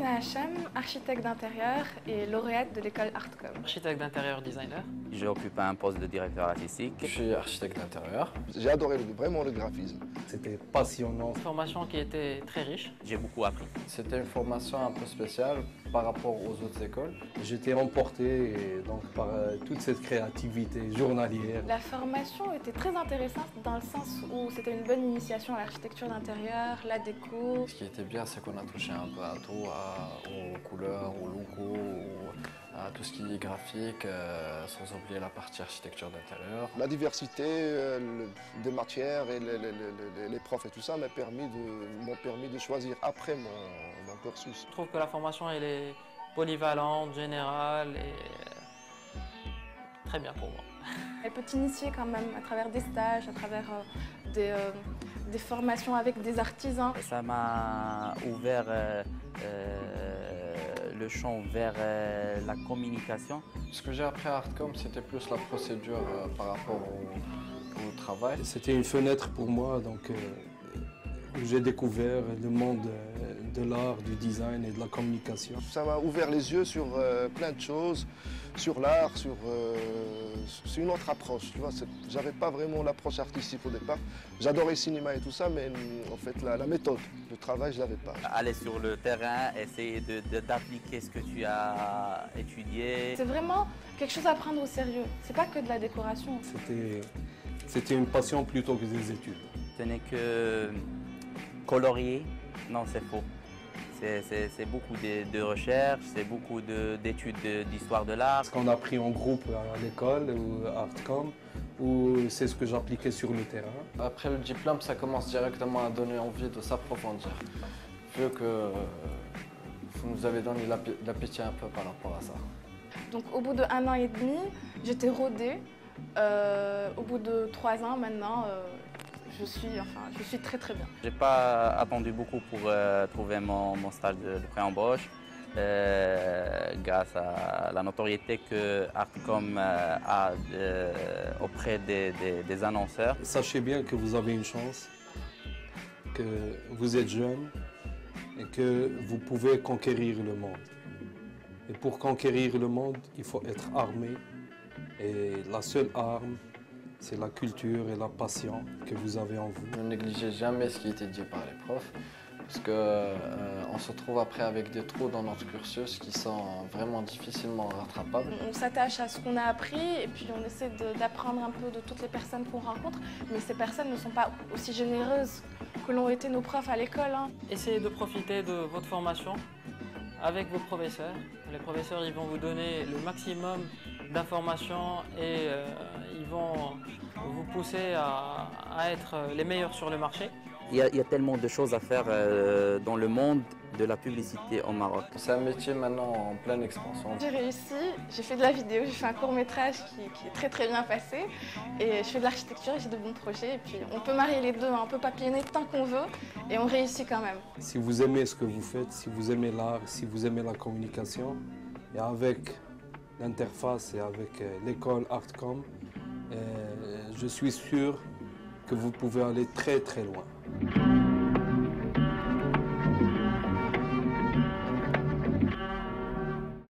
Sabrina Hachem, architecte d'intérieur et lauréate de l'école Artcom. Architecte d'intérieur designer. J'ai occupé un poste de directeur artistique. Je suis architecte d'intérieur. J'ai adoré vraiment le graphisme. C'était passionnant. Une formation qui était très riche. J'ai beaucoup appris. C'était une formation un peu spéciale par rapport aux autres écoles. J'étais emporté donc, par toute cette créativité journalière. La formation était très intéressante dans le sens où c'était une bonne initiation à l'architecture d'intérieur, la déco. Ce qui était bien, c'est qu'on a touché un peu à tout, aux couleurs, aux logos, à tout ce qui est graphique, sans oublier la partie architecture d'intérieur. La diversité des matières et les profs et tout ça m'ont permis de choisir après mon cursus. Je trouve que la formation elle est polyvalente, générale et très bien pour moi. Elle peut t'initier quand même à travers des stages, à travers des formations avec des artisans. Ça m'a ouvert le champ vers la communication. Ce que j'ai appris à Artcom, c'était plus la procédure par rapport au travail. C'était une fenêtre pour moi, donc, où j'ai découvert le monde de l'art, du design et de la communication. Ça m'a ouvert les yeux sur plein de choses, sur l'art, sur une autre approche. Tu vois, j'avais pas vraiment l'approche artistique au départ. J'adorais le cinéma et tout ça, mais en fait la méthode de travail, je l'avais pas. Aller sur le terrain, essayer d'appliquer ce que tu as étudié. C'est vraiment quelque chose à prendre au sérieux. C'est pas que de la décoration. C'était une passion plutôt que des études. Ce n'est que colorier. Non, c'est faux. C'est beaucoup de recherches, c'est beaucoup d'études d'histoire de l'art. Ce qu'on a appris en groupe à l'école ou à Artcom, ou c'est ce que j'appliquais sur le terrain. Après le diplôme, ça commence directement à donner envie de s'approfondir. Vu que vous nous avez donné l'appétit un peu par rapport à ça. Donc au bout de 1 an et demi, j'étais rodée. Au bout de 3 ans maintenant, je suis très très bien. J'ai pas attendu beaucoup pour trouver mon stage de pré-embauche. Grâce à la notoriété que Artcom a auprès des annonceurs. Sachez bien que vous avez une chance, que vous êtes jeune et que vous pouvez conquérir le monde. Et pour conquérir le monde, il faut être armé. Et la seule arme, c'est la culture et la passion que vous avez en vous. Ne négligez jamais ce qui était dit par les profs, parce qu'on se retrouve après avec des trous dans notre cursus qui sont vraiment difficilement rattrapables. On s'attache à ce qu'on a appris et puis on essaie d'apprendre un peu de toutes les personnes qu'on rencontre, mais ces personnes ne sont pas aussi généreuses que l'ont été nos profs à l'école. Essayez de profiter de votre formation avec vos professeurs. Les professeurs ils vont vous donner le maximum d'informations et ils vont vous pousser à être les meilleurs sur le marché. Il y a tellement de choses à faire dans le monde de la publicité au Maroc. C'est un métier maintenant en pleine expansion. J'ai réussi, j'ai fait de la vidéo, j'ai fait un court-métrage qui est très très bien passé et je fais de l'architecture et j'ai de bons projets et puis on peut marier les deux, on peut papillonner tant qu'on veut et on réussit quand même. Si vous aimez ce que vous faites, si vous aimez l'art, si vous aimez la communication, et avec l'interface et avec l'école Artcom, je suis sûr que vous pouvez aller très très loin.